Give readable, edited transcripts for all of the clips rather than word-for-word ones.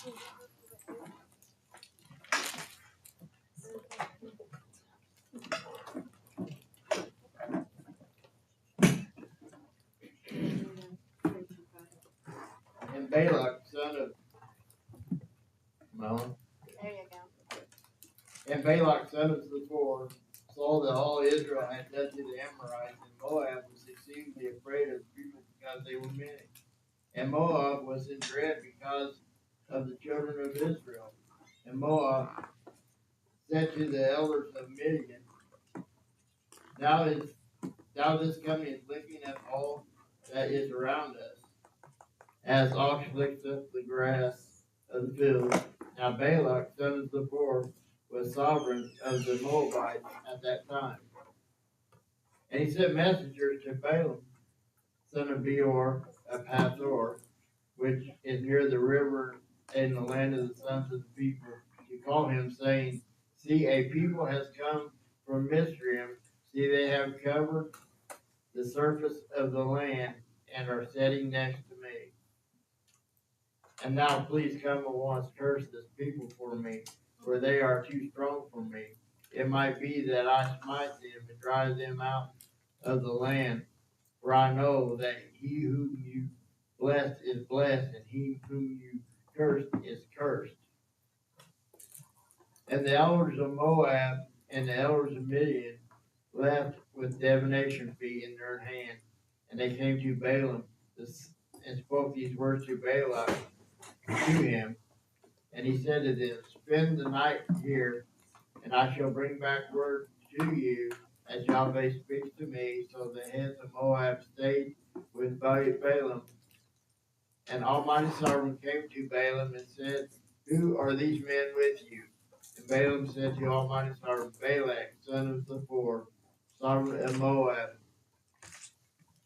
And Balak, son of Moan. There you go. And Balak, son of Zippor, saw that all Israel had done to the Amorites, and Moab was exceedingly afraid of the people because they were many. And Moab was in dread because of the children of Israel. And Moab said to the elders of Midian, Thou this coming is licking up all that is around us, as ox licks up the grass of the field. Now Balak, son of Zippor, was sovereign of the Moabites at that time. And he sent messengers to Balaam, son of Beor of Hathor, which is near the river in the land of the sons of the people, to call him, saying, See, a people has come from Mizraim. See, they have covered the surface of the land and are sitting next to me. And now please come at once, curse this people for me, for they are too strong for me. It might be that I smite them and drive them out of the land, for I know that he whom you blessed is blessed, and he whom you cursed is cursed. And the elders of Moab and the elders of Midian left with divination feet in their hand, and they came to Balaam and spoke these words to Balak to him. And he said to them, Spend the night here, and I shall bring back word to you as Yahweh speaks to me. So the heads of Moab stayed with Balaam. And Almighty Sovereign came to Balaam and said, Who are these men with you? And Balaam said to Almighty Sovereign, Balak, son of Zippor, sovereign of Moab,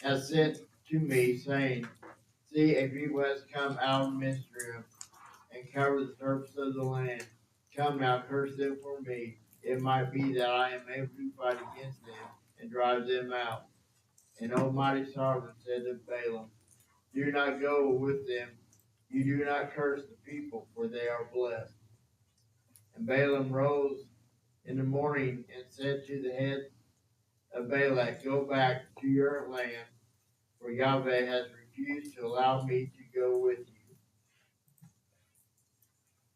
has sent to me, saying, See, a people has come out of Mizraim and covered the surface of the land. Come now, curse them for me. It might be that I am able to fight against them and drive them out. And Almighty Sovereign said to Balaam, Do not go with them. You do not curse the people, for they are blessed. And Balaam rose in the morning and said to the head of Balak, Go back to your land, for Yahweh has refused to allow me to go with you.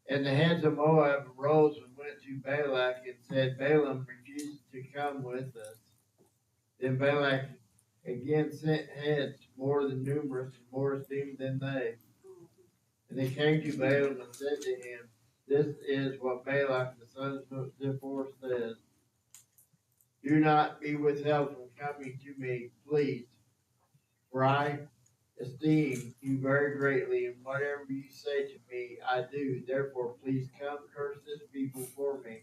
And the heads of Moab arose and went to Balak and said, Balaam refused to come with us. Then Balak again sent heads more than numerous and more esteemed than they. And they came to Balaam and said to him, This is what Balak the son of Zippor says. Do not be withheld from coming to me, please, for I esteem you very greatly, and whatever you say to me, I do. Therefore, please come curse this people for me.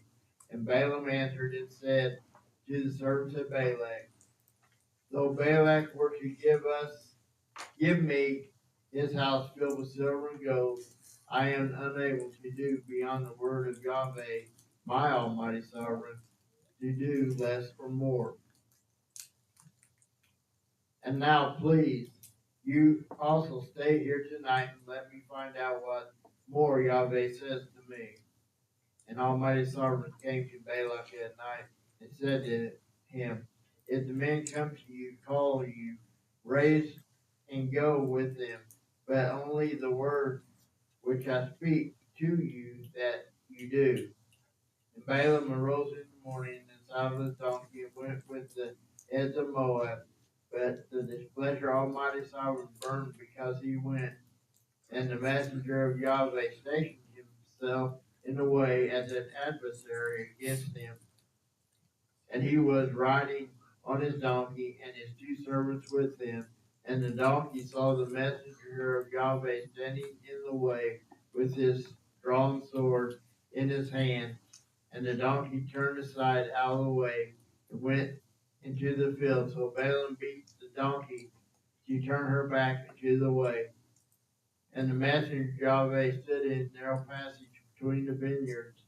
And Balaam answered and said to the servants of Balak, Though Balak were to give me his house filled with silver and gold, I am unable to do beyond the word of Yahweh, my Almighty Sovereign, to do less or more. And now, please, you also stay here tonight and let me find out what more Yahweh says to me. And Almighty Sovereign came to Balak at night and said to him, If the men come to you, call you, raise and go with them, but only the word which I speak to you that you do. And Balaam arose in the morning and saddled his donkey and went with the heads of Moab. But the displeasure of Almighty Sovereign burned because he went, and the messenger of Yahweh stationed himself in the way as an adversary against him. And he was riding on his donkey, and his two servants with him. And the donkey saw the messenger of Yahweh standing in the way with his drawn sword in his hand. And the donkey turned aside out of the way and went into the field. So Balaam beat the donkey to turn her back into the way. And the messenger of Yahweh stood in a narrow passage between the vineyards,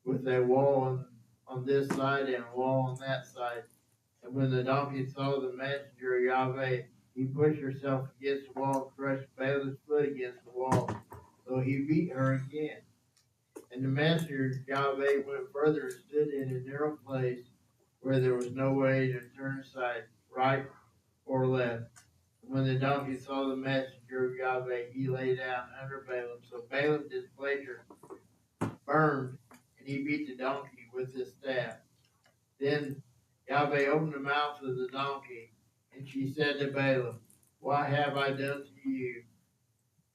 with a wall on this side and a wall on that side. And when the donkey saw the messenger of Yahweh, he pushed herself against the wall and crushed Balaam's foot against the wall. So he beat her again. And the messenger Yahweh went further and stood in a narrow place where there was no way to turn aside, right or left. When the donkey saw the messenger of Yahweh, he lay down under Balaam. So Balaam displeasure burned, and he beat the donkey with his staff. Then Yahweh opened the mouth of the donkey, and she said to Balaam, "What have I done to you,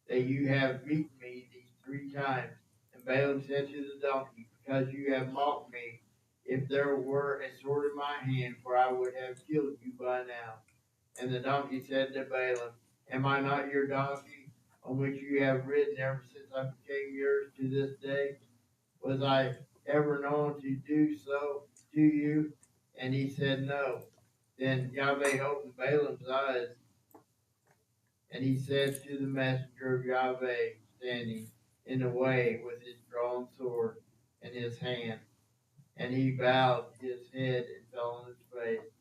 that you have beaten me these 3 times?" And Balaam said to the donkey, "Because you have mocked me. If there were a sword in my hand, for I would have killed you by now." And the donkey said to Balaam, "Am I not your donkey, on which you have ridden ever since I became yours to this day? Was I ever known to do so to you?" And he said, "No." Then Yahweh opened Balaam's eyes, and he said to the messenger of Yahweh, standing in the way with his drawn sword in his hand, and he bowed his head and fell on his face.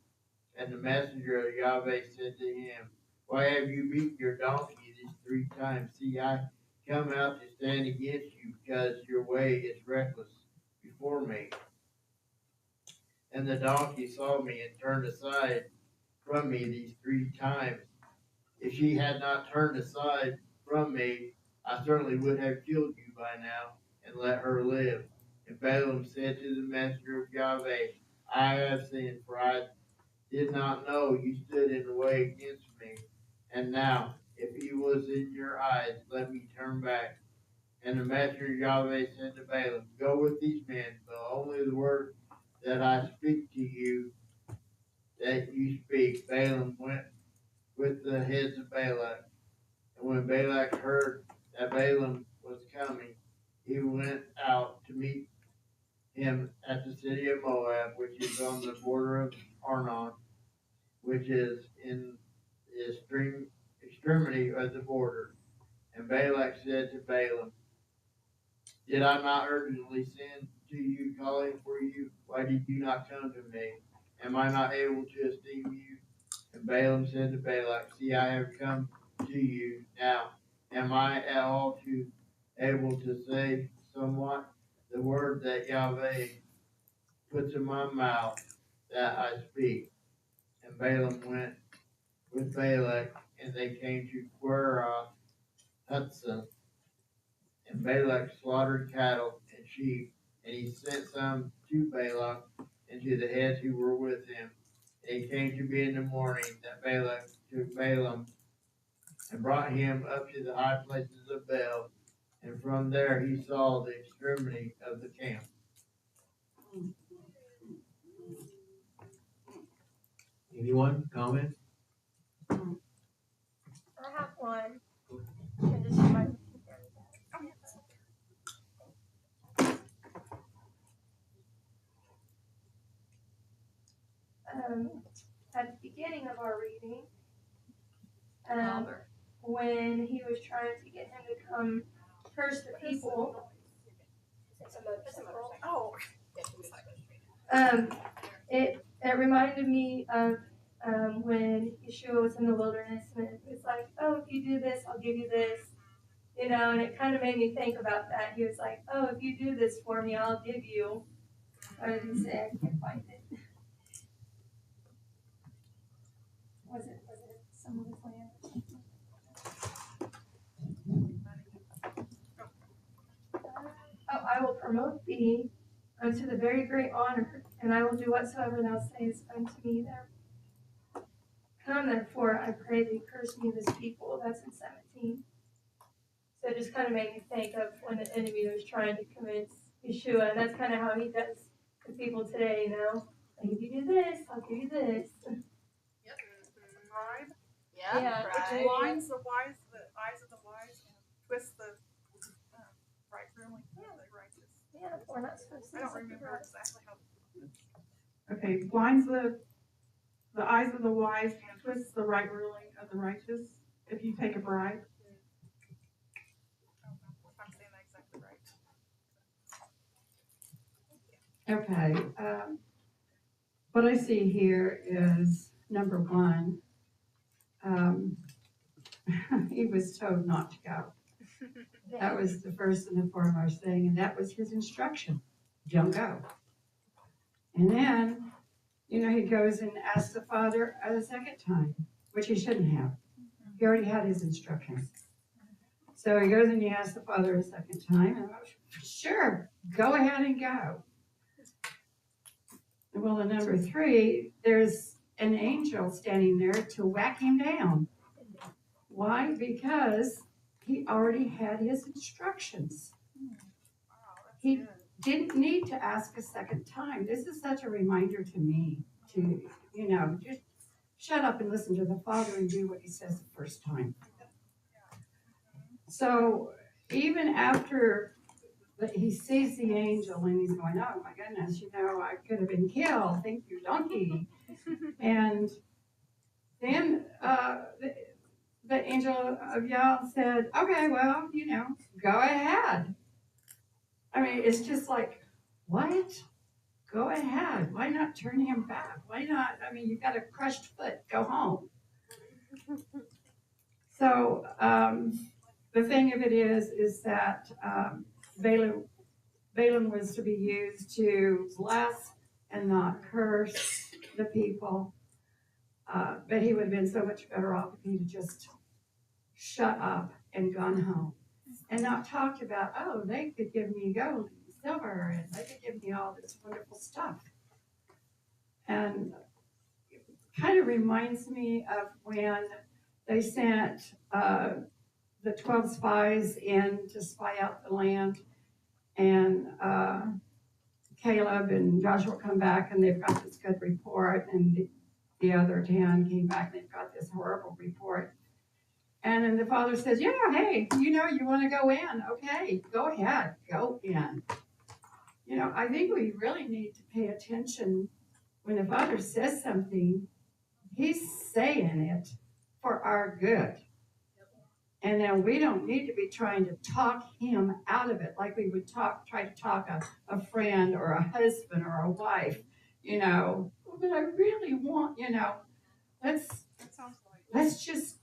And the messenger of Yahweh said to him, "Why have you beaten your donkey these 3 times? See, I come out to stand against you, because your way is reckless before me. And the donkey saw me and turned aside from me these 3 times. If she had not turned aside from me, I certainly would have killed you by now and let her live." And Balaam said to the messenger of Yahweh, "I have sinned, for I did not know you stood in the way against me. And now, if he was in your eyes, let me turn back." And the messenger of Yahweh said to Balaam, "Go with these men, but only the word that I speak to you, that you speak." Balaam went with the heads of Balak. And when Balak heard that Balaam was coming, he went out to meet him at the city of Moab, which is on the border of Arnon, which is in the extremity of the border. And Balak said to Balaam, "Did I not urgently send to you, calling for you? Why did you not come to me? Am I not able to esteem you?" And Balaam said to Balak, "See, I have come to you now. Am I at all able to say somewhat the word that Yahweh puts in my mouth, that I speak?" And Balaam went with Balak, and they came to Querah Hutzah. And Balak slaughtered cattle and sheep, and he sent some to Balak and to the heads who were with him. And it came to be in the morning that Balak took Balaam and brought him up to the high places of Baal, and from there he saw the extremity of the camp. Anyone comment? I have one. And this is my at the beginning of our reading, when he was trying to get him to come curse the people, it reminded me of when Yeshua was in the wilderness, and it was like, "Oh, if you do this, I'll give you this," and it kind of made me think about that. He was like, "Oh, if you do this for me, I'll give you." What did he say? I can't find it. Was it some of his land or something? "Oh, I will promote thee unto the very great honor, and I will do whatsoever thou sayest unto me there. Come therefore, I pray thee, curse me this people." That's in 17. So it just kind of made me think of when the enemy was trying to convince Yeshua, and that's kind of how he does with people today, Like, if you do this, I'll give you this. Yep. Bribe. Yeah. Which blinds the eyes of the wise and twists the right ruling of the righteous. Yeah, we're not supposed to. I don't remember exactly how. Okay, blinds the eyes of the wise and twists the right ruling of the righteous if you take a bribe. I don't know if I'm saying that exactly right. Okay, what I see here is number one, he was told not to go. That was the first and the foremost thing, and that was his instruction. Don't go. And then, he goes and asks the father a second time, which he shouldn't have. He already had his instructions. So he goes and he asks the father a second time, and sure, go ahead and go. Well, in number 3, there's an angel standing there to whack him down. Why? Because he already had his instructions. He didn't need to ask a second time. This is such a reminder to me to, just shut up and listen to the Father and do what he says the first time. So even after he sees the angel and he's going, oh my goodness, I could have been killed. Thank you, donkey. And then the angel of Yah said, okay, well, go ahead. I mean, it's just like, what? Go ahead. Why not turn him back? Why not? I mean, you've got a crushed foot. Go home. So the thing of it is that Balaam was to be used to bless and not curse the people. But he would have been so much better off if he'd just shut up and gone home and not talked about, oh, they could give me gold and silver and they could give me all this wonderful stuff. And it kind of reminds me of when they sent the 12 spies in to spy out the land, and Caleb and Joshua come back and they've got this good report, and the other 10 came back and they've got this horrible report. And then the father says, yeah, hey, you want to go in. Okay, go ahead, go in. I think we really need to pay attention when the father says something, he's saying it for our good. And then we don't need to be trying to talk him out of it like we would try to talk a friend or a husband or a wife, but I really want, let's just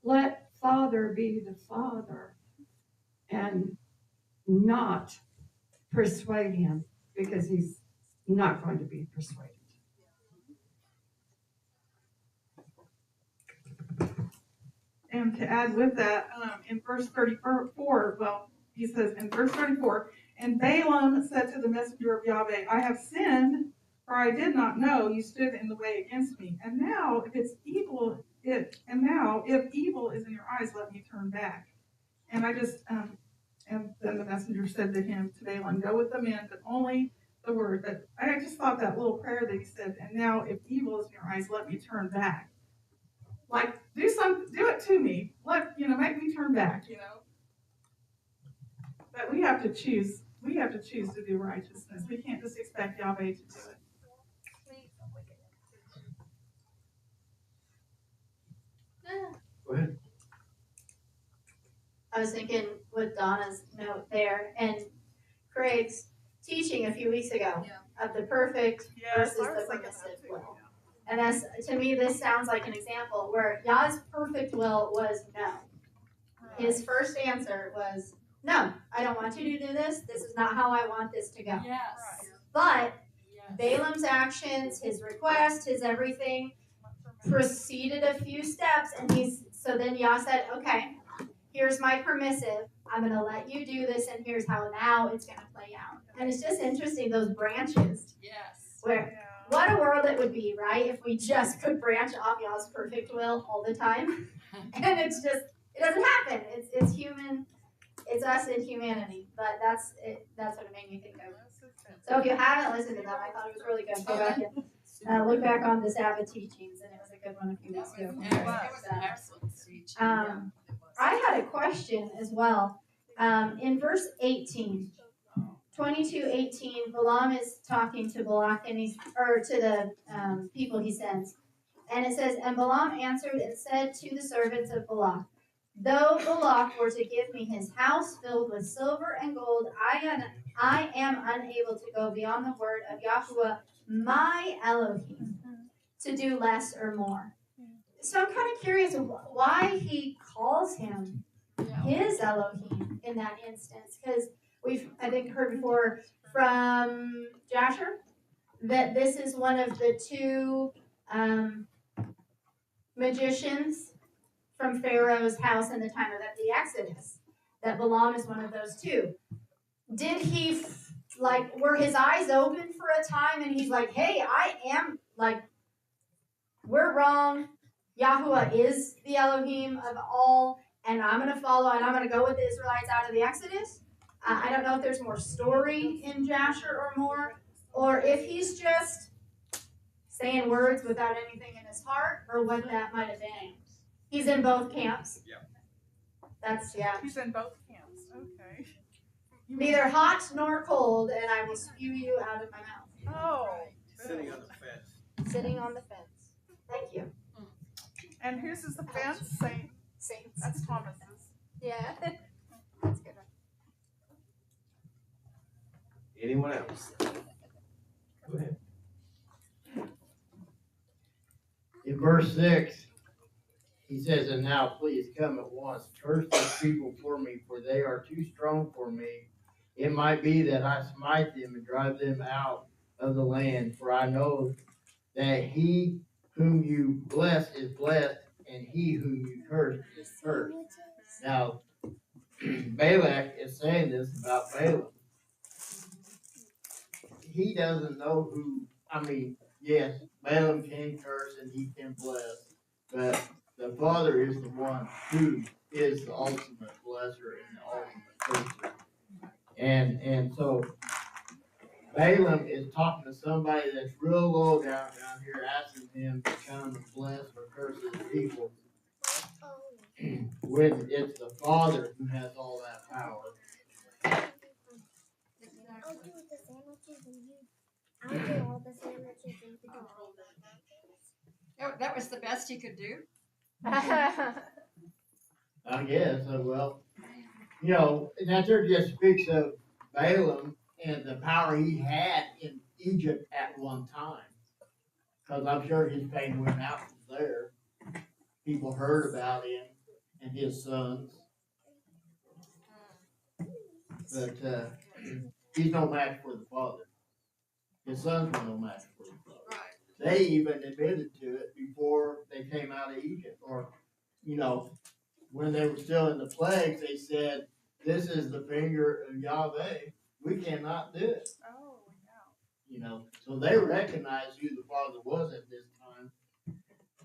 let Father be the Father and not persuade him, because he's not going to be persuaded. And to add with that, in verse 34, he says in verse 34, and Balaam said to the messenger of Yahweh, I have sinned, for I did not know you stood in the way against me. And now, if evil is in your eyes, let me turn back. And and then the messenger said to him, to Balaam, go with the men, but only the word. But I just thought that little prayer that he said, and now, if evil is in your eyes, let me turn back. Like, do it to me. Make me turn back, But we have to choose. We have to choose to do righteousness. We can't just expect Yahweh to do it. Go ahead. I was thinking with Donna's note there and Craig's teaching a few weeks ago of the perfect versus the permissive will. And that's, to me, this sounds like an example where Yah's perfect will was no. His first answer was, no, I don't want you to do this. This is not how I want this to go. Yes. But Balaam's actions, his request, his everything proceeded a few steps, and so then Yah said, okay, here's my permissive. I'm going to let you do this, and here's how now it's going to play out. And it's just interesting, those branches. Yes. What a world it would be, right, if we just could branch off Yah's perfect will all the time. And it doesn't happen. It's human. It's us in humanity. But that's what it made me think of. So if you haven't listened to that, I thought it was really good. Go back and look back on the Sabbath teachings, and it was a good one a few weeks ago. It was an excellent speech. I had a question as well. In verse 18, 22:18, Balaam is talking to Balak to the people he sends. And it says, and Balaam answered and said to the servants of Balak, though Balak were to give me his house filled with silver and gold, I am unable to go beyond the word of Yahuwah, my Elohim, to do less or more. So I'm kind of curious why he calls him his Elohim in that instance. Because we've, I think, heard before from Jasher that this is one of the two magicians from Pharaoh's house in the time of the Exodus. That Balaam is one of those two. Did he, were his eyes open for a time and he's like, hey, I am, we're wrong. Yahuwah is the Elohim of all, and I'm going to follow, and I'm going to go with the Israelites out of the Exodus? I don't know if there's more story in Jasher or more, or if he's just saying words without anything in his heart, or what that might have been. He's in both camps. Yeah. That's, yeah. He's in both camps. Okay. Neither hot nor cold, and I will spew you out of my mouth. Oh. Sitting on the fence. Sitting on the fence. Thank you. And whose is the fence? Saints. That's Thomas's. Yeah. That's good. Anyone else? Go ahead. In verse 6, he says, and now please come at once, curse these people for me, for they are too strong for me. It might be that I smite them and drive them out of the land, for I know that he whom you bless is blessed, and he whom you curse is cursed. Now, Balak is saying this about Balaam. He doesn't know who, yes, Balaam can curse and he can bless, but the Father is the one who is the ultimate blesser and the ultimate curser. And so Balaam is talking to somebody that's real low down here, asking him to come and bless or curse his people, when it's the Father who has all that power. I'll do the sandwiches and I'll do all the sandwiches and you can That was the best he could do. I guess, well, and that there just speaks of Balaam and the power he had in Egypt at one time. Because I'm sure his fame went out from there. People heard about him and his sons. But he's no match for the Father. His sons were no match for the Father. Right. They even admitted to it before they came out of Egypt. Or, when they were still in the plagues, they said, this is the finger of Yahweh. We cannot do it. Oh, yeah. So they recognized who the Father was at this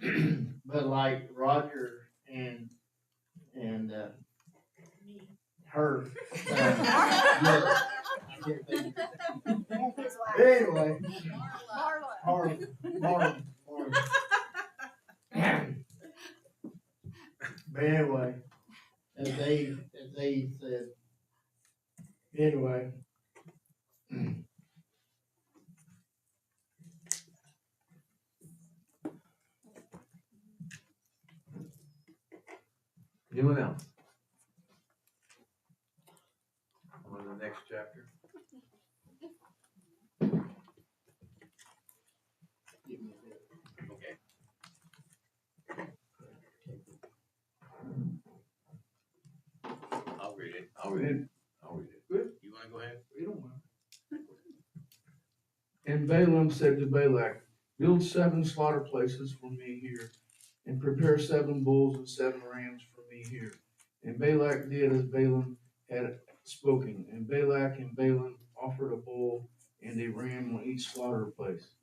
time. But like Roger and her, yeah, I can't think. Anyway, Marlon. But anyway, as they said, anyway. Anyone else? On to the next chapter. Okay. I'll read it. Good. You wanna go ahead? We don't mind. And Balaam said to Balak, build 7 slaughter places for me here, and prepare 7 bulls and 7 rams for me here. And Balak did as Balaam had spoken. And Balak and Balaam offered a bull and a ram on each slaughter place.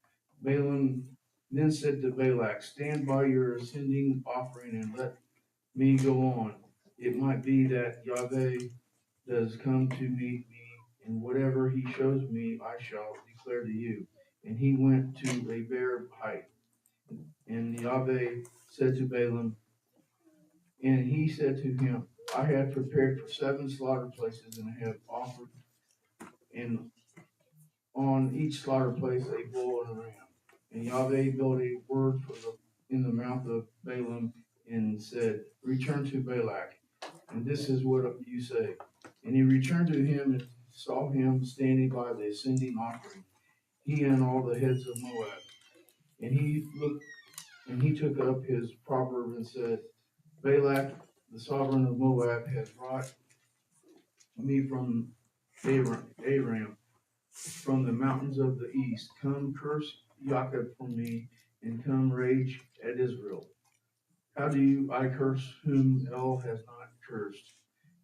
Balaam then said to Balak, stand by your ascending offering and let me go on. It might be that Yahweh does come to meet me, and whatever he shows me, I shall declare to you. And he went to a bare height. And Yahweh said to Balaam, and he said to him, I have prepared for 7 slaughter places, and I have offered, and on each slaughter place a bull and a ram. And Yahweh built a word in the mouth of Balaam, and said, return to Balak, and this is what you say. And he returned to him and saw him standing by the ascending offering, he and all the heads of Moab. And he looked, and he took up his proverb and said, Balak the sovereign of Moab, has brought me from Aram, from the mountains of the east. Come curse Jacob for me, and come rage at Israel. How do I curse whom El has not cursed?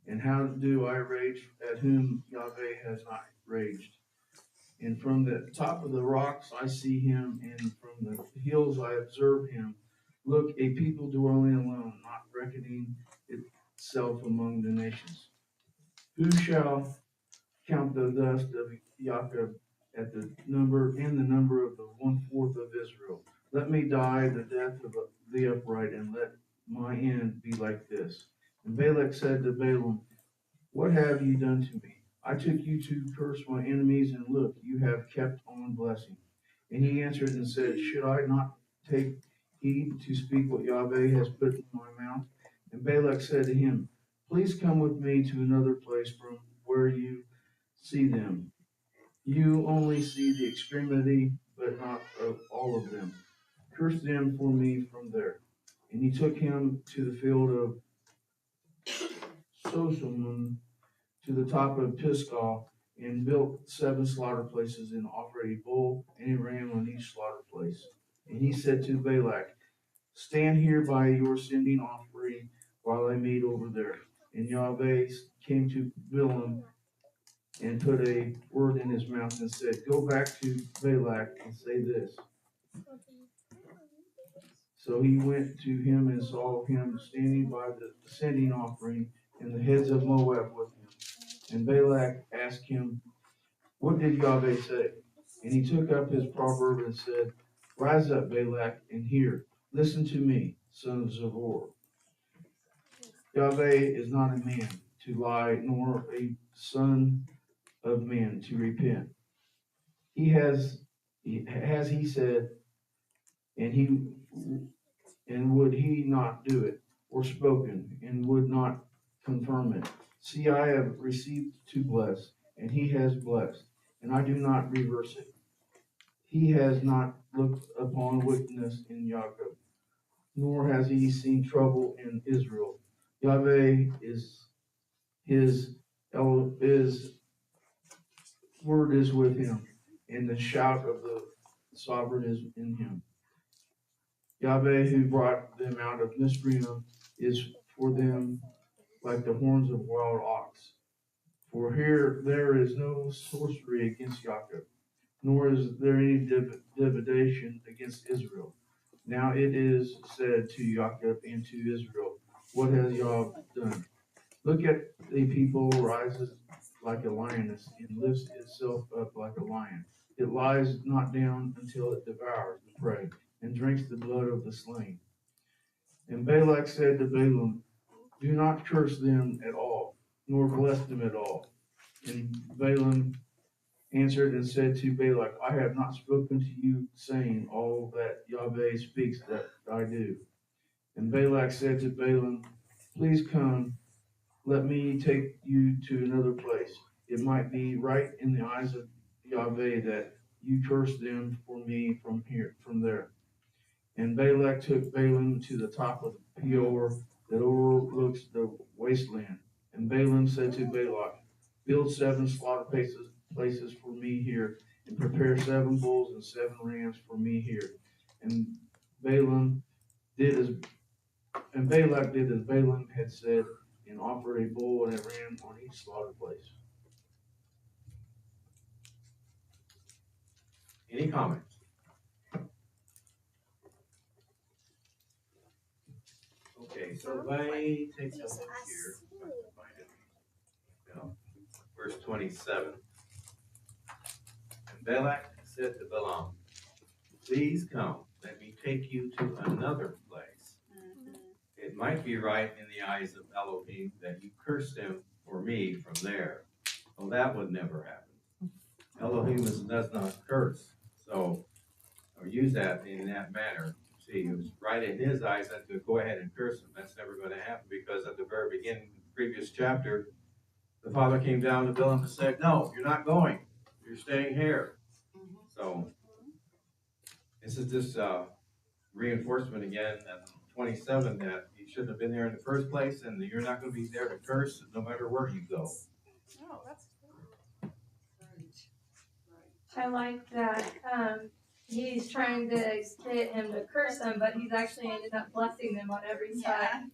And how do I rage at whom Yahweh has not raged? And from the top of the rocks I see him, and from the hills I observe him. Look, a people dwelling alone, not reckoning itself among the nations. Who shall count the dust of Jacob at the number of the 1/4 of Israel? Let me die the death of the upright, and let my end be like this. And Balak said to Balaam, what have you done to me? I took you to curse my enemies, and look, you have kept on blessing. And he answered and said, should I not take heed to speak what Yahweh has put in my mouth? And Balak said to him, please come with me to another place from where you see them. You only see the extremity, but not of all of them. Curse them for me from there. And he took him to the field of Sosamon, to the top of Pisgah, and built 7 slaughter places, and offered a bull and a ram on each slaughter place. And he said to Balak, stand here by your sending offering while I meet over there. And Yahweh came to Balaam and put a word in his mouth and said, go back to Balak and say this. So he went to him and saw him standing by the sending offering, and the heads of Moab with him. And Balak asked him, what did Yahweh say? And he took up his proverb and said, rise up, Balak, and hear. Listen to me, son of Zippor. Yahweh is not a man to lie, nor a son of man to repent. He has he said, and would he not do it, or spoken, and would not confirm it? See, I have received to bless, and he has blessed, and I do not reverse it. He has not looked upon wickedness in Jacob, nor has he seen trouble in Israel. Yahweh his word is with him, and the shout of the sovereign is in him. Yahweh, who brought them out of Mizraim, is for them like the horns of wild ox. For here there is no sorcery against Jacob, nor is there any divination against Israel. Now it is said to Jacob and to Israel, what has Yah done? Look at a people rises like a lioness and lifts itself up like a lion. It lies not down until it devours the prey and drinks the blood of the slain. And Balak said to Balaam, do not curse them at all, nor bless them at all. And Balaam answered and said to Balak, I have not spoken to you, saying all that Yahweh speaks that I do. And Balak said to Balaam, please come, let me take you to another place. It might be right in the eyes of Yahweh that you curse them for me from there. And Balak took Balaam to the top of the Peor that overlooks the wasteland. And Balaam said to Balak, build 7 slaughter places for me here, and prepare 7 bulls and 7 rams for me here. And Balak did as Balaam had said, and offered a bull and a ram on each slaughter place. Any comments? Okay, so if I take a look here, if I can find it. Now, verse 27. And Balak said to Balaam, please come, let me take you to another place. It might be right in the eyes of Elohim that you curse them for me from there. Well, that would never happen. Elohim does not curse, so, or use that in that manner. See, it was right in his eyes that to go ahead and curse him. That's never going to happen, because at the very beginning of the previous chapter, the father came down to Balaam and said, no, you're not going. You're staying here. So, this is just reinforcement again, 27 that he shouldn't have been there in the first place, and you're not going to be there to curse no matter where you go. Oh, that's I like that. He's trying to get him to curse them, but he's actually ended up blessing them on every side.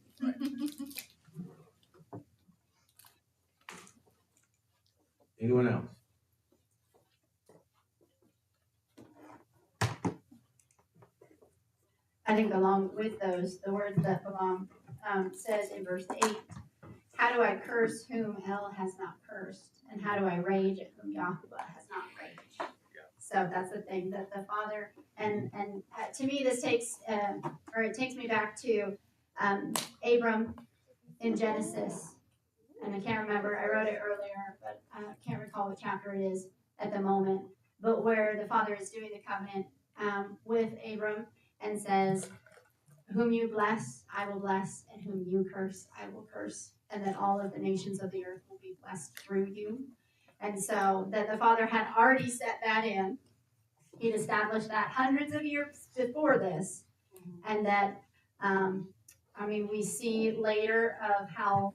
Anyone else? I think along with those, the words that Balaam says in verse 8, how do I curse whom El has not cursed? And how do I rage at whom Yahweh has not raged? So that's the thing that the Father, and to me this takes, it takes me back to Abram in Genesis. And I can't remember, I wrote it earlier, but I can't recall what chapter it is at the moment. But where the Father is doing the covenant with Abram and says, whom you bless, I will bless, and whom you curse, I will curse, and that all of the nations of the earth will be blessed through you. And so that the Father had already set that in. He'd established that hundreds of years before this. And that, we see later of how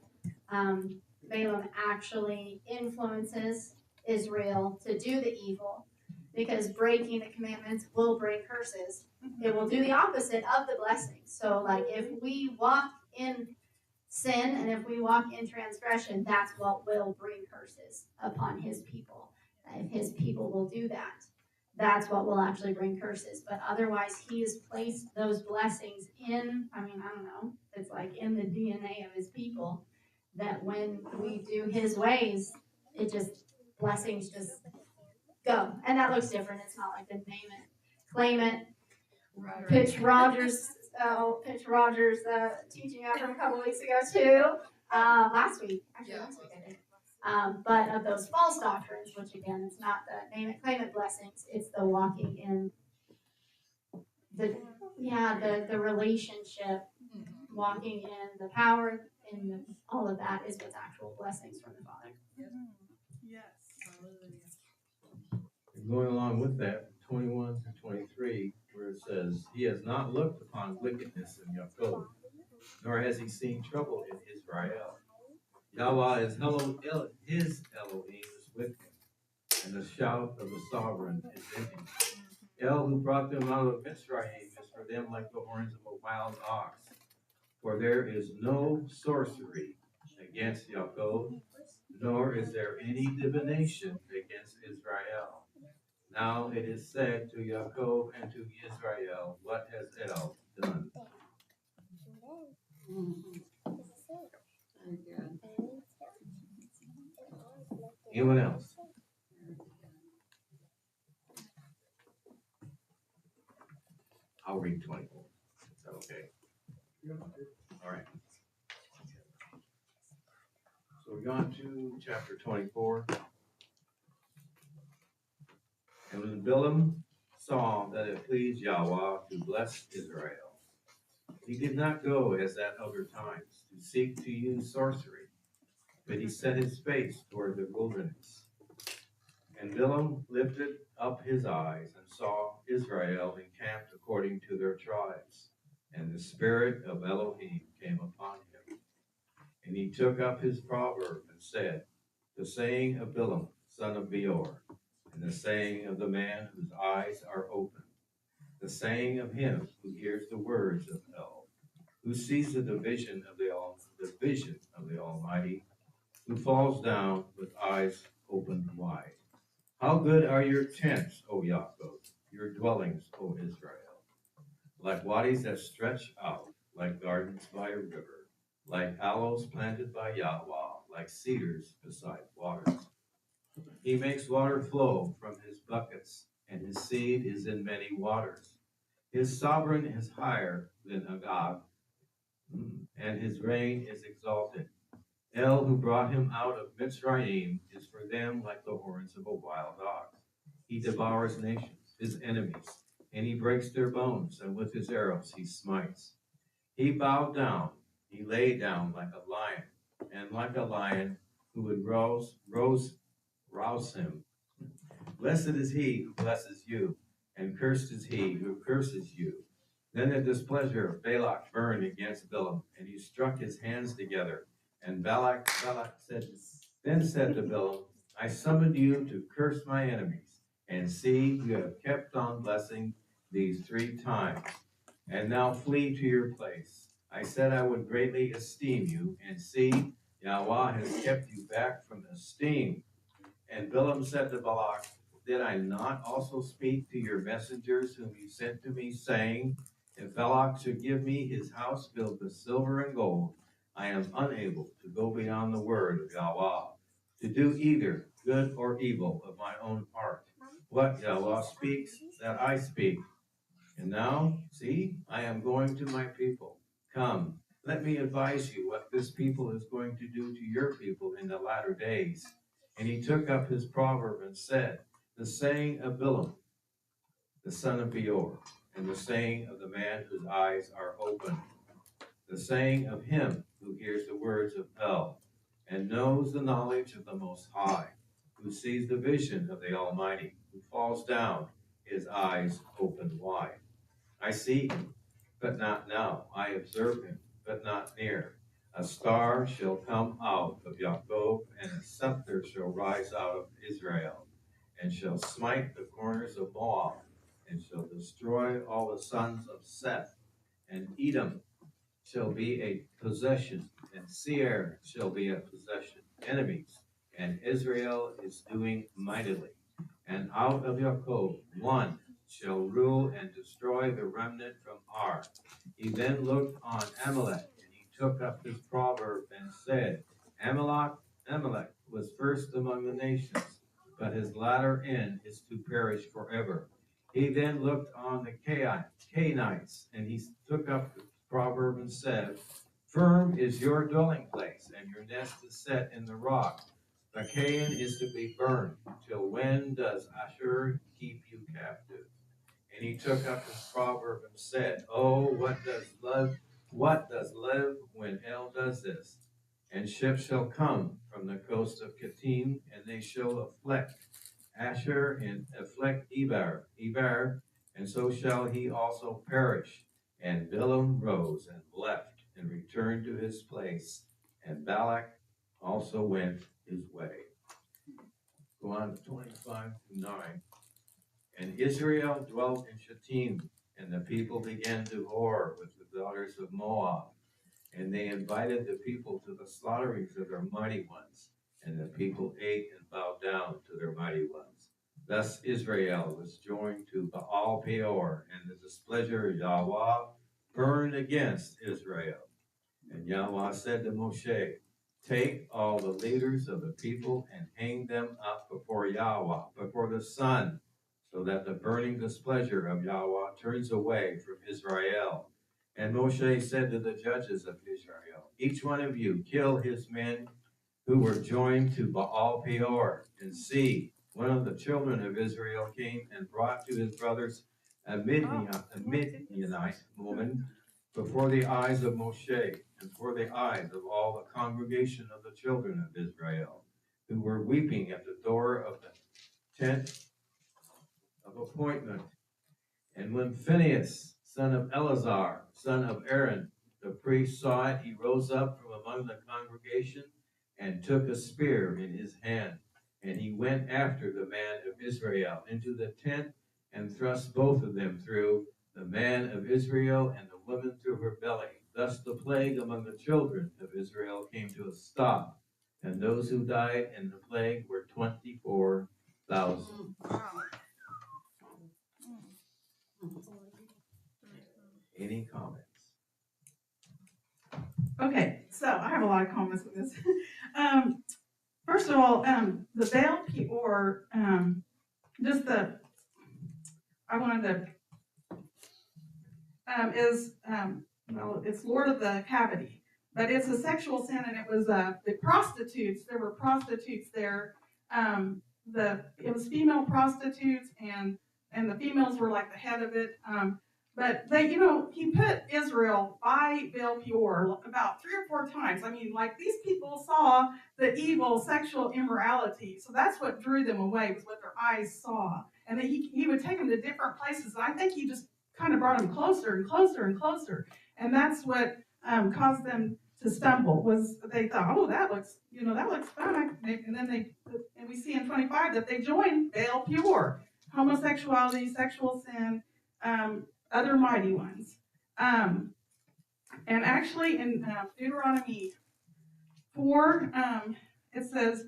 Balaam actually influences Israel to do the evil, because breaking the commandments will bring curses. It will do the opposite of the blessing. So, like, if we walk in sin and if we walk in transgression, that's what will bring curses upon his people. If his people will do that, that's what will actually bring curses. But otherwise, he has placed those blessings in, I don't know, it's like in the DNA of his people, that when we do his ways, blessings just go. And that looks different. It's not like the name it, claim it, Pitch Rogers teaching out from a couple weeks ago too. Last week I did. But of those false doctrines, which again, it's not the name it, claim it blessings. It's the walking in the relationship, walking in the power, in all of that is what's actual blessings from the Father. Yes. And going along with that, 21 to 23, where it says, he has not looked upon wickedness in Yaakov, nor has he seen trouble in Israel. Yahweh is his Elohim is with him, and the shout of the sovereign is in him. El, who brought them out of Mitzrayim, is for them like the horns of a wild ox. For there is no sorcery against Yaakov, nor is there any divination against Israel. Now it is said to Yaakov and to Israel, what has El done? Anyone else? I'll read 24. Is that okay? All right. So we're going to chapter 24. And when Balaam saw that it pleased Yahweh to bless Israel, he did not go as at other times to seek to use sorcery, but he set his face toward the wilderness. And Balaam lifted up his eyes and saw Israel encamped according to their tribes. And the spirit of Elohim came upon him. And he took up his proverb and said, the saying of Balaam, son of Beor, and the saying of the man whose eyes are open, the saying of him who hears the words of El, who sees the vision of the Almighty, who falls down with eyes opened wide. How good are your tents, O Yaakov, your dwellings, O Israel, like wadis that stretch out, like gardens by a river, like aloes planted by Yahweh, like cedars beside waters. He makes water flow from his buckets, and his seed is in many waters. His sovereign is higher than Agag, and his reign is exalted. El, who brought him out of Mitzrayim, is for them like the horns of a wild ox. He devours nations, his enemies, and he breaks their bones, and with his arrows he smites. He bowed down, he lay down like a lion, and like a lion who would rouse him. Blessed is he who blesses you, and cursed is he who curses you. Then the displeasure of Balak burned against Balaam, and he struck his hands together. And Balak said to Balaam, I summoned you to curse my enemies, and see, you have kept on blessing these 3 times. And now flee to your place. I said I would greatly esteem you, and see, Yahweh has kept you back from esteem. And Balaam said to Balak, did I not also speak to your messengers whom you sent to me, saying, if Balak should give me his house filled with silver and gold, I am unable to go beyond the word of Yahweh, to do either good or evil of my own part. What Yahweh speaks, that I speak. And now, see, I am going to my people. Come, let me advise you what this people is going to do to your people in the latter days. And he took up his proverb and said, the saying of Balaam, the son of Beor, and the saying of the man whose eyes are open, the saying of him who hears the words of El, and knows the knowledge of the Most High, who sees the vision of the Almighty, who falls down, his eyes open wide. I see him, but not now. I observe him, but not near. A star shall come out of Jacob, and a scepter shall rise out of Israel, and shall smite the corners of Moab, and shall destroy all the sons of Seth. And Edom shall be a possession, and Seir shall be a possession. Enemies, and Israel is doing mightily. And out of Jacob one shall rule and destroy the remnant from Ar. He then looked on Amalek, and he took up his proverb and said, Amalek was first among the nations, but his latter end is to perish forever. He then looked on the Canaanites, and he took up the proverb and said, firm is your dwelling place, and your nest is set in the rock. But Canaan is to be burned. Till when does Ashur keep you captive? And he took up his proverb and said, oh, what does live when El does this? And ships shall come from the coast of Kittim, and they shall afflict Asher and afflict Eber, and so shall he also perish. And Balaam rose and left and returned to his place, and Balak also went his way. Go on to 25:9. And Israel dwelt in Shittim, and the people began to whore with the daughters of Moab. And they invited the people to the slaughterings of their mighty ones, and the people ate and bowed down to their mighty ones. Thus Israel was joined to Baal Peor, and the displeasure of Yahweh burned against Israel. And Yahweh said to Moshe, take all the leaders of the people and hang them up before Yahweh, before the sun, so that the burning displeasure of Yahweh turns away from Israel. And Moshe said to the judges of Israel, each one of you kill his men who were joined to Baal Peor. And see, one of the children of Israel came and brought to his brothers a Midianite woman before the eyes of Moshe and before the eyes of all the congregation of the children of Israel, who were weeping at the door of the tent of appointment. And when Phinehas, son of Eleazar, son of Aaron, the priest, saw it, he rose up from among the congregation and took a spear in his hand. And he went after the man of Israel into the tent and thrust both of them through, the man of Israel and the woman through her belly. Thus the plague among the children of Israel came to a stop. And those who died in the plague were 24,000. Any comments? Okay, so I have a lot of comments with this. First of all, the Baal Peor, it's Lord of the Cavity, but it's a sexual sin, and it was the prostitutes. There were prostitutes there. It was female prostitutes, and the females were like the head of it. But he put Israel by Baal Peor about 3 or 4 times. I mean, like, these people saw the evil sexual immorality. So that's what drew them away, was what their eyes saw. And then he would take them to different places. And I think he just kind of brought them closer and closer and closer. And that's what caused them to stumble, was they thought, oh, that looks fun. And we see in 25 that they joined Baal Pure, homosexuality, sexual sin, other mighty ones. And actually in Deuteronomy 4, it says,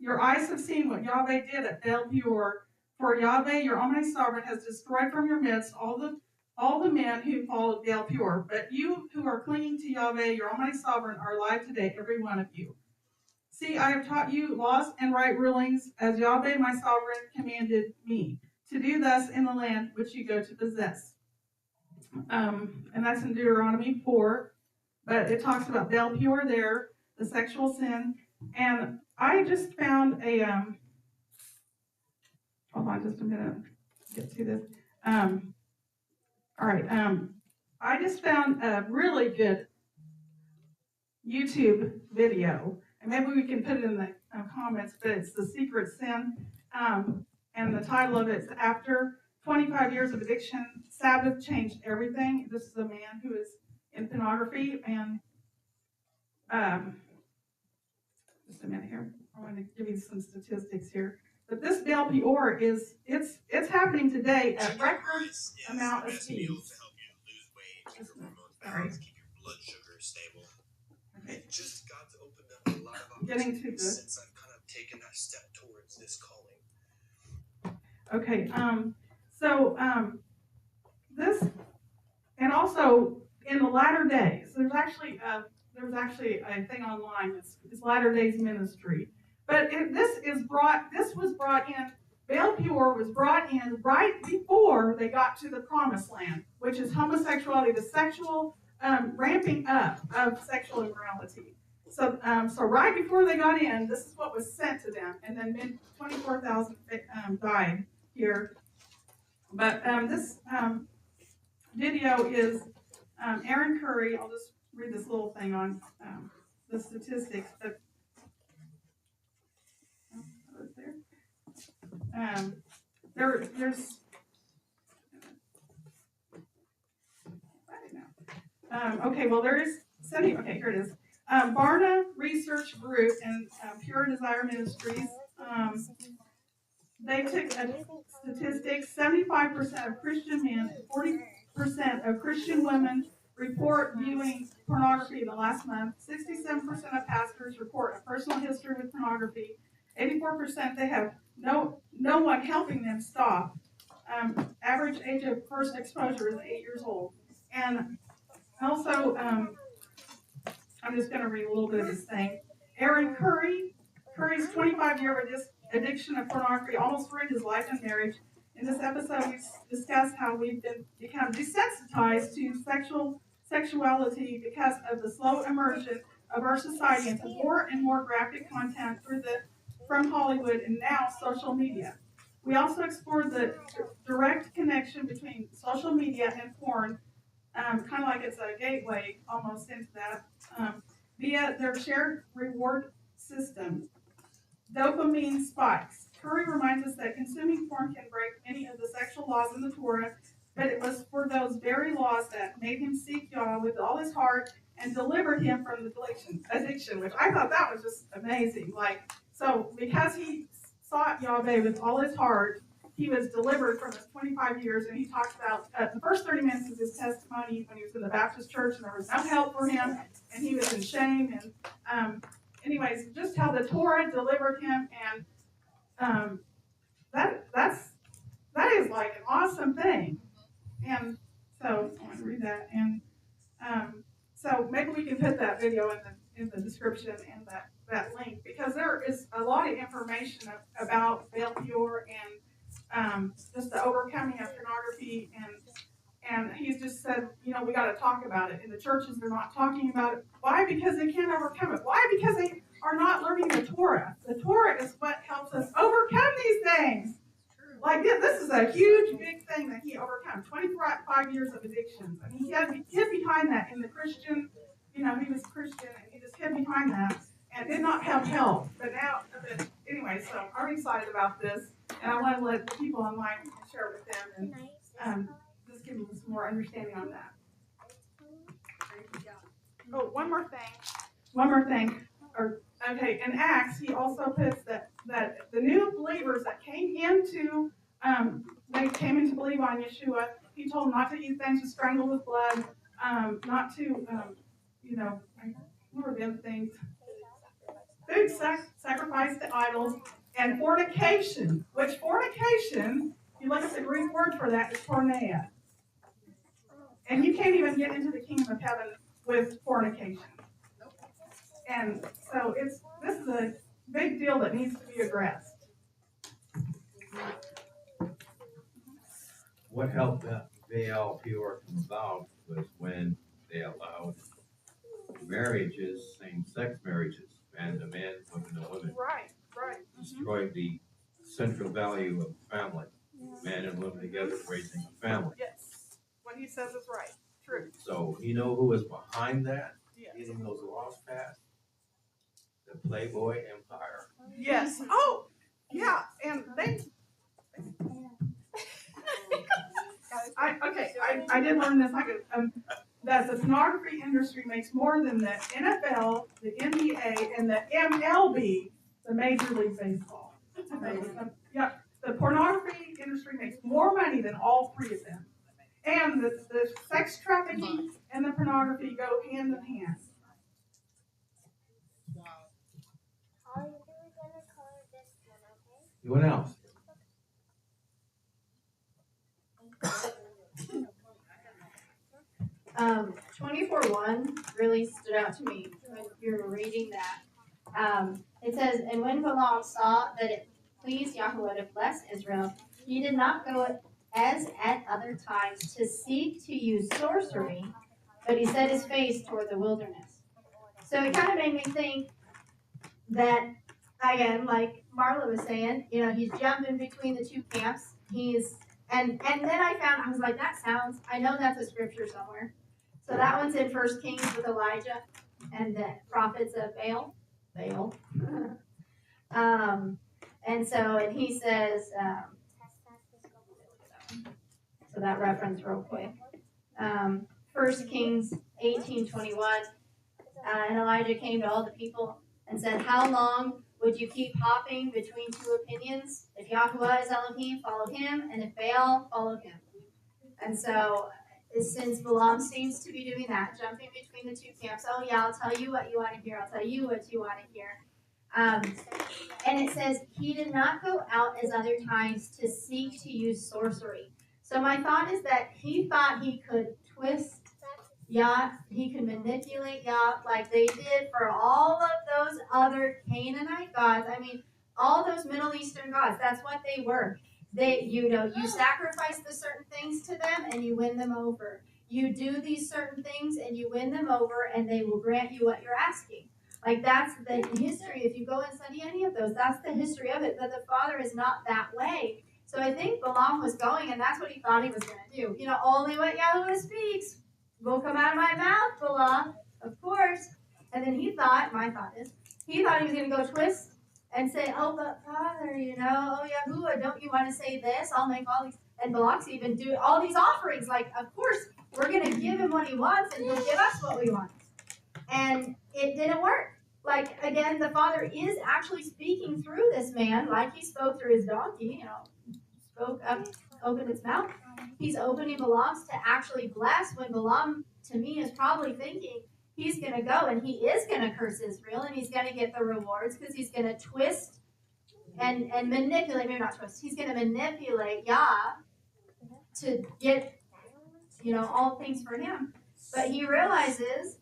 your eyes have seen what Yahweh did at Baal Peor, for Yahweh, your Almighty Sovereign, has destroyed from your midst all the men who followed Baal Peor. But you who are clinging to Yahweh, your Almighty Sovereign, are alive today, every one of you. See, I have taught you laws and right rulings, as Yahweh, my Sovereign, commanded me, to do thus in the land which you go to possess. And that's in Deuteronomy 4. But it talks about Baal Peor there, the sexual sin. And I just found a, hold on just a minute, get to this. All right, I just found a really good YouTube video, and maybe we can put it in the comments, but it's The Secret Sin, and the title of it is After 25 Years of Addiction, Sabbath Changed Everything. This is a man who is in pornography, and just a minute here, I want to give you some statistics here. But this Baal Peor it's happening today at record amount of speed. Sorry. Keep your blood sugar stable. Okay. It just got to open up a lot of Getting to opportunities this. since I've kind of taken that step towards this calling. Okay. This, and also in the latter days, there's actually a thing online. It's Latter Days Ministry, but this was brought in. Baal Peor was brought in right before they got to the Promised Land, which is homosexuality, the sexual ramping up of sexual immorality. So right before they got in, this is what was sent to them, and then 24,000 died here. But this video is Aaron Curry. I'll just read this little thing on the statistics. But there's okay, well there is okay, here it is. Barna Research Group and Pure Desire Ministries, they took statistics. 75% of Christian men and 40% of Christian women report viewing pornography in the last month. 67% of pastors report a personal history with pornography. 84% they have no one helping them stop. Average age of first exposure is 8 years old. And also, I'm just going to read a little bit of this thing. Aaron Curry's 25-year addiction of pornography almost ruined his life and marriage. In this episode, we discussed how we've become desensitized to sexuality because of the slow immersion of our society into more and more graphic content from Hollywood and now social media. We also explored the direct connection between social media and porn, kind of like it's a gateway almost into that, via their shared reward system. Dopamine spikes. Curry reminds us that consuming porn can break many of the sexual laws in the Torah, but it was for those very laws that made him seek Yah with all his heart and delivered him from the addiction, which I thought that was just amazing. So because he sought Yahweh with all his heart, he was delivered from his 25 years, and he talks about the first 30 minutes of his testimony when he was in the Baptist church and there was no help for him, and he was in shame. And anyways, just how the Torah delivered him, and that is like an awesome thing. And so I want to read that, and so maybe we can put that video in the description and that link, because there is a lot of information about Baal Peor and just the overcoming of pornography, and he's just said, we got to talk about it. In the churches, they're not talking about it. Why? Because they can't overcome it. Why? Because they are not learning the Torah. The Torah is what helps us overcome these things. Like this is a huge, big thing that he overcome. 25 years of addictions. I mean, he hid behind that in the Christian, he was Christian, and he just hid behind that and did not have help. But anyway, so I'm excited about this, and I want to let the people online share with them. And some more understanding on that. Oh, one more thing. One more thing. Okay, in Acts, he also puts that the new believers that came into, they came in to believe on Yeshua, he told them not to eat things with strangled with blood, not to, what were them things? Food sacrifice to idols, and fornication, which fornication, if you look at the Greek word for that, is porneia. And you can't even get into the kingdom of heaven with fornication. And so this is a big deal that needs to be addressed. What helped Baal Peor come about was when they allowed marriages, same-sex marriages, man to man, woman to woman. Right. Destroyed the central value of family, man and woman together raising a family. Yes. What he says is right. True. So you know who was behind that, Yes. getting those laws passed? The Playboy Empire. Yes. Oh, yeah. And they. I did learn this, that the pornography industry makes more than the NFL, the NBA, and the MLB, the Major League Baseball. Yeah, the pornography industry makes more money than all three of them. And the sex trafficking and the pornography go hand in hand. Anyone else? 24:1 really stood out to me when you were reading that. It says, and when Balak saw that it pleased Yahweh to bless Israel, he did not go as at other times to seek to use sorcery, but he set his face toward the wilderness. So it kind of made me think that, again, like Marla was saying, he's jumping between the two camps. And then I was like, I know that's a scripture somewhere. So that one's in 1 Kings with Elijah and the prophets of Baal. And he says, so that reference real quick. 1 Kings 18:21, and Elijah came to all the people and said, how long would you keep hopping between two opinions? If Yahweh is Elohim, follow him, and if Baal, follow him. And so, since Balaam seems to be doing that, jumping between the two camps, oh yeah, I'll tell you what you want to hear, I'll tell you what you want to hear. And it says, he did not go out as other times to seek to use sorcery. So my thought is that he thought he could twist Yah, he could manipulate Yah like they did for all of those other Canaanite gods. I mean, all those Middle Eastern gods, that's what they were. You sacrifice the certain things to them and you win them over. You do these certain things and you win them over and they will grant you what you're asking. Like that's the history. If you go and study any of those, that's the history of it. But the Father is not that way. So I think Balaam was going and that's what he thought he was going to do. Only what Yahweh speaks will come out of my mouth, Balaam, of course. And then my thought is, he thought he was going to go twist and say, oh, but Father, oh, Yahuwah, don't you want to say this? I'll make all these, and Balak's even do all these offerings. Like, of course, we're going to give him what he wants, and he'll give us what we want. And it didn't work. Like, again, the Father is actually speaking through this man, like he spoke through his donkey, spoke up, opened its mouth. He's opening Balaam's to actually bless, when Balaam, to me, is probably thinking, he's going to go and he is going to curse Israel and he's going to get the rewards because he's going to twist and manipulate, maybe not twist, he's going to manipulate Yah to get, all things for him. But he realizes,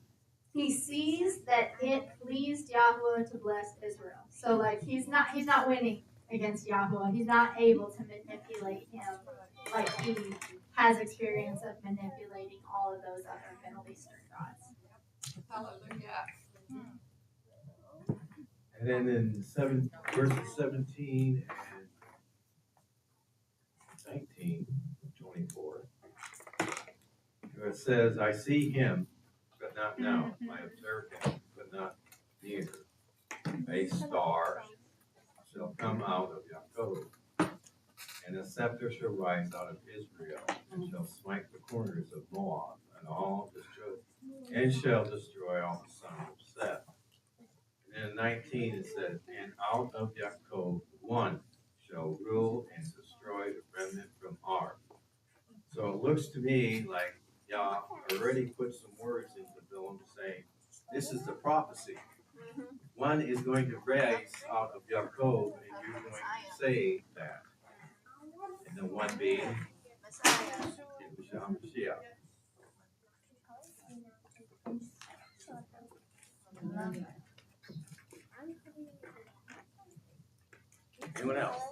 he sees that it pleased Yahweh to bless Israel. So he's not winning against Yahweh. He's not able to manipulate him like he has experience of manipulating all of those other Middle Eastern gods. Hallelujah. And then in verses 17 and 19, 24, where it says, I see him, but not now. I observe him, but not near. A star shall come out of Yaakov, and a scepter shall rise out of Israel, and shall smite the corners of Moab, and all destroy, and shall destroy all the sons of Seth. And in 19 it says, and out of Yaakov one shall rule and destroy the remnant from Ar. So it looks to me like Yah already put some words into Balaam saying, this is the prophecy. One is going to rise out of Yaakov, and you're going to say that. And the one being Yahushua Mashiach. Anyone else?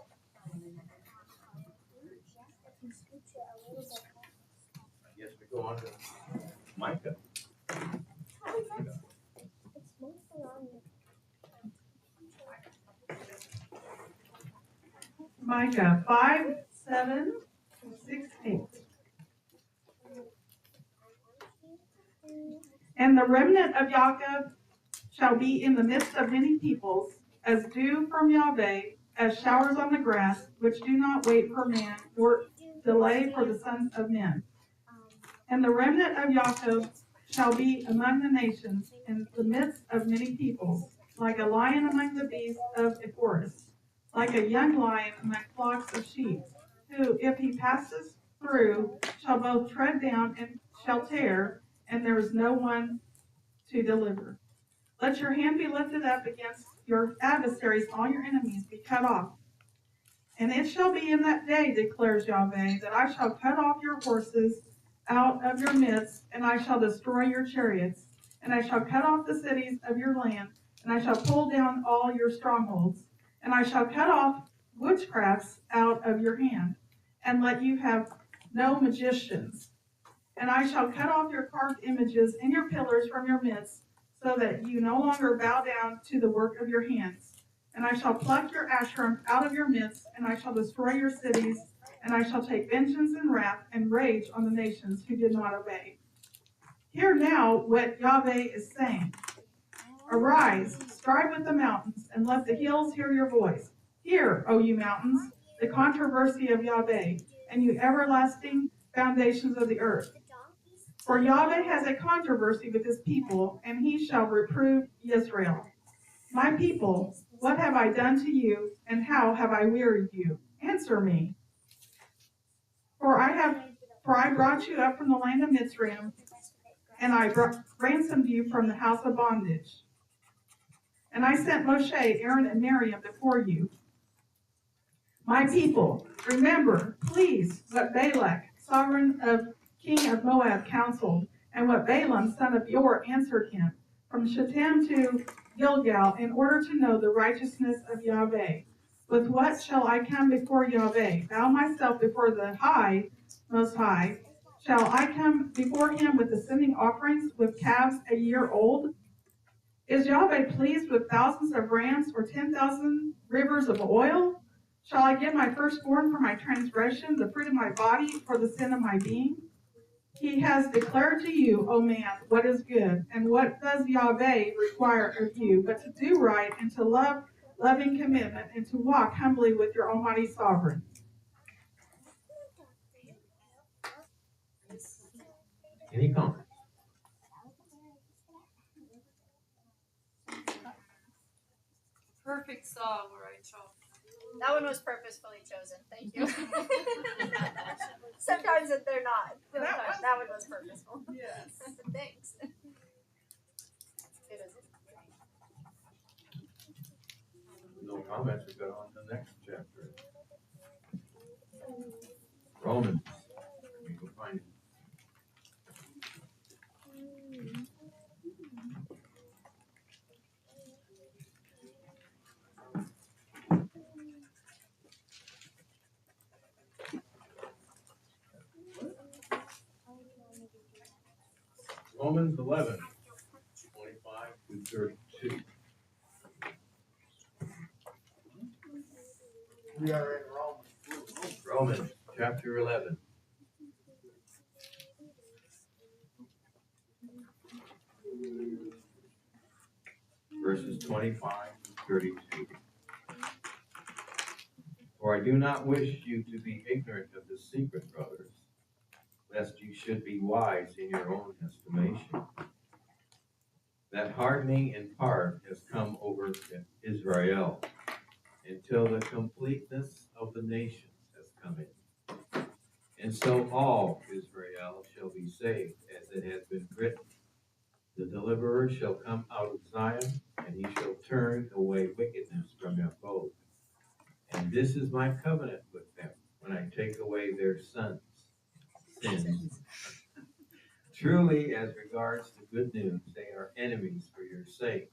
I guess we go on to Micah. Micah 5, 7, 6, 8. And the remnant of Jacob shall be in the midst of many peoples, as dew from Yahweh, as showers on the grass, which do not wait for man, nor delay for the sons of men. And the remnant of Jacob shall be among the nations, in the midst of many peoples, like a lion among the beasts of a forest, like a young lion among flocks of sheep, who, if he passes through, shall both tread down and shall tear, and there is no one to deliver. Let your hand be lifted up against your adversaries, all your enemies be cut off. And it shall be in that day, declares Yahweh, that I shall cut off your horses out of your midst, and I shall destroy your chariots, and I shall cut off the cities of your land, and I shall pull down all your strongholds, and I shall cut off witchcrafts out of your hand, and let you have no magicians. And I shall cut off your carved images and your pillars from your midst, so that you no longer bow down to the work of your hands. And I shall pluck your Asherim out of your midst, and I shall destroy your cities, and I shall take vengeance and wrath and rage on the nations who did not obey. Hear now what Yahweh is saying. Arise, strive with the mountains, and let the hills hear your voice. Hear, O you mountains, the controversy of Yahweh, and you everlasting foundations of the earth. For Yahweh has a controversy with his people, and he shall reprove Israel. My people, what have I done to you, and how have I wearied you? Answer me. For I brought you up from the land of Mitzrayim, and I ransomed you from the house of bondage. And I sent Moshe, Aaron, and Miriam before you. My people, remember, please, what Balak, sovereign of king of Moab, counseled, and what Balaam, son of Beor, answered him, from Shittim to Gilgal, in order to know the righteousness of Yahweh. With what shall I come before Yahweh? Bow myself before the High, Most High. Shall I come before him with ascending offerings, with calves a year old? Is Yahweh pleased with thousands of rams or 10,000 rivers of oil? Shall I give my firstborn for my transgression, the fruit of my body for the sin of my being? He has declared to you, O man, what is good, and what does Yahweh require of you, but to do right and to love loving commitment and to walk humbly with your Almighty Sovereign. Any comments? Perfect song, Rachel. That one was purposefully chosen. Thank you. Sometimes they're not. Sometimes that one was purposeful. Yes. Thanks. It is. No comments, we go on to the next chapter. Romans. We can find it. Romans 11, 25 through 32. We are in Romans. Romans chapter 11. Verses 25 through 32. For I do not wish you to be ignorant of this secret, brothers, lest you should be wise in your own estimation. That hardening in part has come over Israel until the completeness of the nations has come in. And so all Israel shall be saved, as it has been written. The deliverer shall come out of Zion, and he shall turn away wickedness from their foes. And this is my covenant with them, when I take away their sins' sins. Truly, as regards the good news, they are enemies for your sake.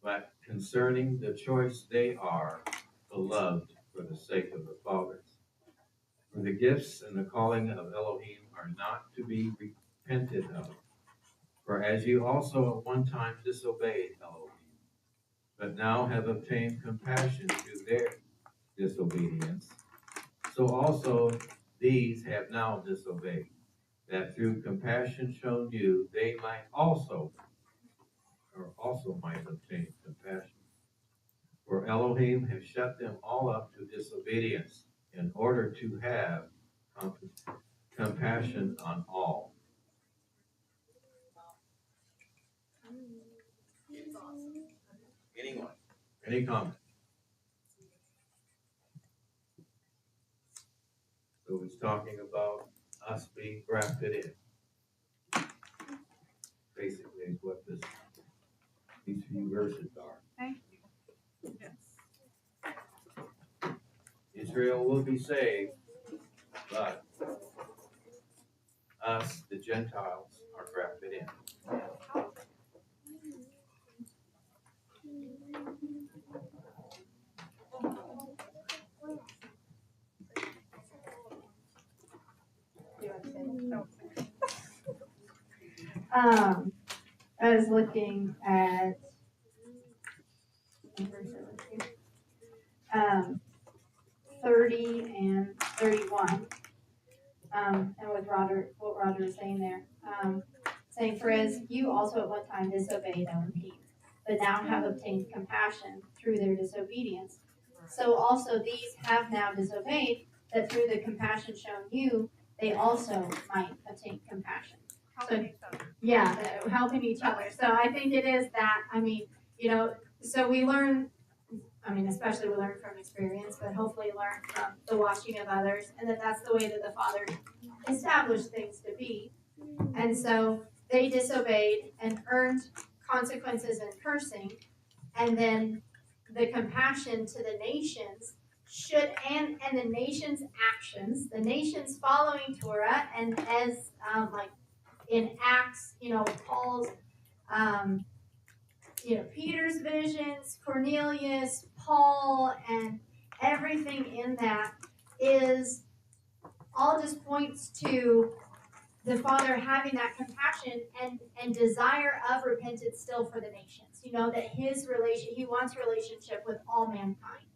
But concerning the choice, they are beloved for the sake of the fathers. For the gifts and the calling of Elohim are not to be repented of. For as you also at one time disobeyed Elohim, but now have obtained compassion through their disobedience, so also these have now disobeyed, that through compassion shown you, they might also might obtain compassion. For Elohim has shut them all up to disobedience, in order to have compassion on all. Anyone? Any comment? So he's talking about us being grafted in. Basically, is what these few verses are. Thank you. Yes. Israel will be saved, but us, the Gentiles, are grafted in. I was looking at 30 and 31, and with what Roger was saying there, saying, for as you also at one time disobeyed Elohim, but now have obtained compassion through their disobedience, so also these have now disobeyed, that through the compassion shown you, they also might obtain compassion. Helping each other. So I think it is that, so we learn, especially we learn from experience, but hopefully learn from the watching of others, and that's the way that the Father established things to be. And so they disobeyed and earned consequences and cursing, and then the compassion to the nations and the nations' actions, the nations following Torah, and as in Acts, Paul's, Peter's visions, Cornelius, Paul, and everything in that is all just points to the Father having that compassion and desire of repentance still for the nations. That he wants relationship with all mankind.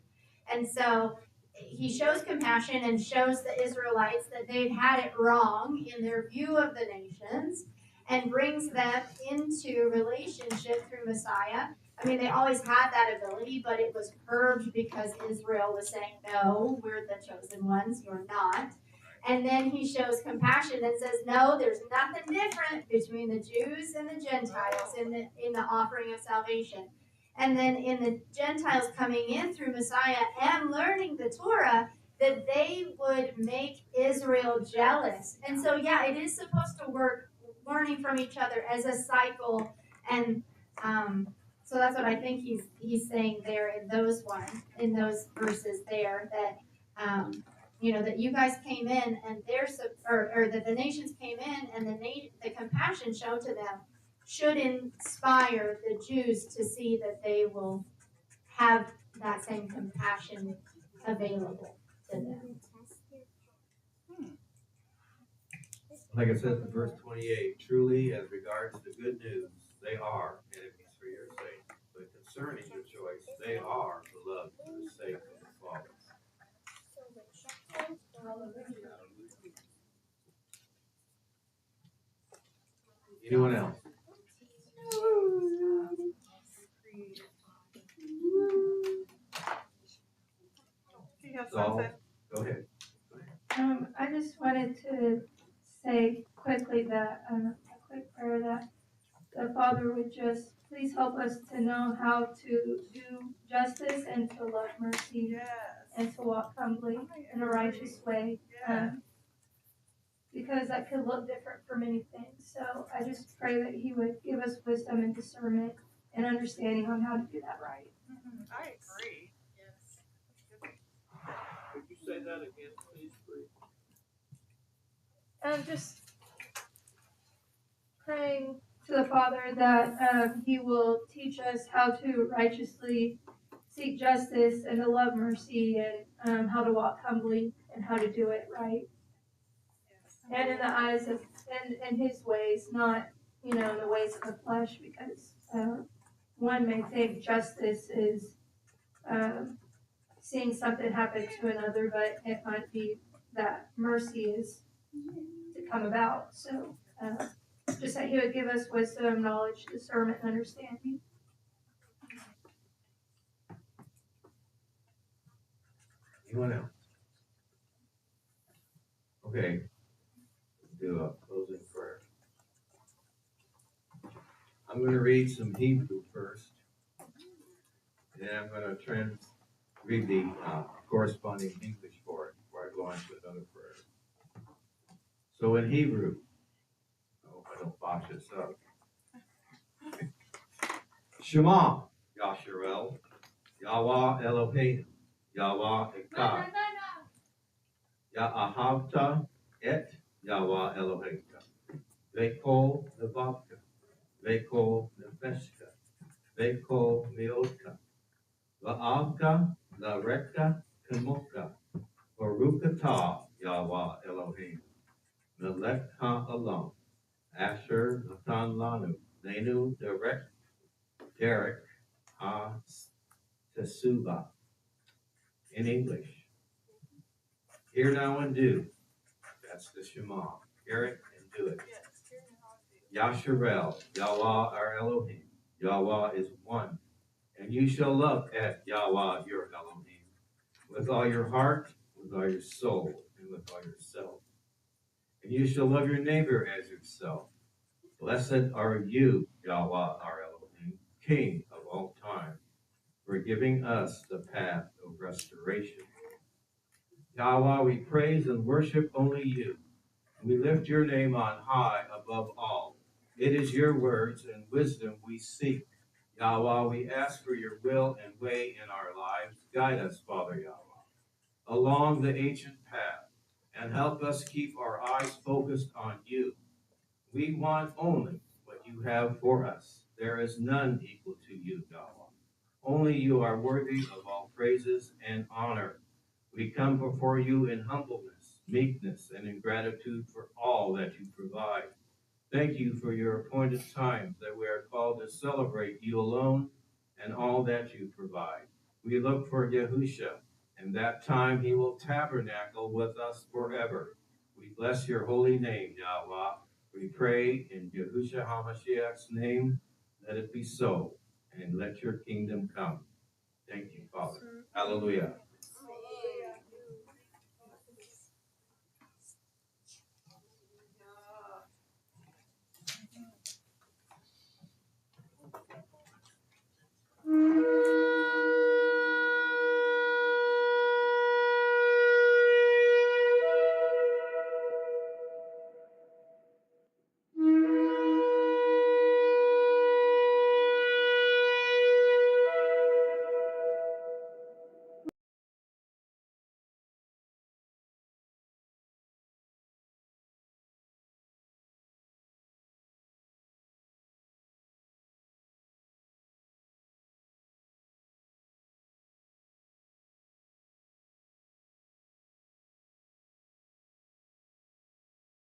And so he shows compassion and shows the Israelites that they've had it wrong in their view of the nations, and brings them into relationship through Messiah. They always had that ability, but it was curbed because Israel was saying, no, we're the chosen ones, you're not. And then he shows compassion and says, no, there's nothing different between the Jews and the Gentiles in the offering of salvation. And then in the Gentiles coming in through Messiah and learning the Torah, that they would make Israel jealous. And so, it is supposed to work, learning from each other as a cycle. And so that's what I think he's saying there in those verses there, that that you guys came in and or that the nations came in, and the compassion shown to them should inspire the Jews to see that they will have that same compassion available to them. Like it says in verse 28, truly, as regards the good news, they are enemies for your sake. But concerning your choice, they are beloved for the sake of the fathers. Anyone else? Do you have Saul, something? go ahead. I just wanted to say quickly that a quick prayer that the Father would just please help us to know how to do justice and to love mercy Yes. and to walk humbly in a righteous way. Because that could look different for many things. So I just pray that He would give us wisdom and discernment and understanding on how to do that right. Mm-hmm. I agree. Yes. Could you say that again, please? And just praying to the Father that He will teach us how to righteously seek justice and to love mercy and how to walk humbly and how to do it right. And in the eyes of, in His ways, not, in the ways of the flesh, because one may think justice is seeing something happen to another, but it might be that mercy is to come about. So just that He would give us wisdom, knowledge, discernment, and understanding. Anyone else? Okay, let's do a closing prayer. I'm going to read some Hebrew first, and then I'm going to read the corresponding English for it before I go on to another prayer. So in Hebrew, I hope I don't botch this up. Shema, Yasharel, Yahweh Eloheinu, Yahweh Echad, Ya'ahavta et Yahweh Eloheinu, Vekol Levavka, Vekol Nefeshka, Vekol Meotka, La'avka, La'reka, Kemoka, Barukata, Yahweh Eloheinu, Melech Ha'olam, Asher Natan Lanu, Nenu Derek HaTesubah. In English, hear now and do. That's the Shema. Hear it and do it. Yasharel, Yahweh our Elohim. Yahweh is one. And you shall love at Yahweh your Elohim with all your heart, with all your soul, and with all yourself. And you shall love your neighbor as yourself. Blessed are you, Yahweh our Elohim, King of all time, for giving us the path of restoration. Yahweh, we praise and worship only you. We lift your name on high above all. It is your words and wisdom we seek. Yahweh, we ask for your will and way in our lives. Guide us, Father Yahweh, along the ancient path, and help us keep our eyes focused on you. We want only what you have for us. There is none equal to you, Yahweh. Only you are worthy of all praises and honor. We come before you in humbleness, meekness, and in gratitude for all that you provide. Thank you for your appointed times that we are called to celebrate you alone and all that you provide. We look for Yahusha, and that time he will tabernacle with us forever. We bless your holy name, Yahweh. We pray in Yahusha HaMashiach's name, let it be so, and let your kingdom come. Thank you, Father. Hallelujah.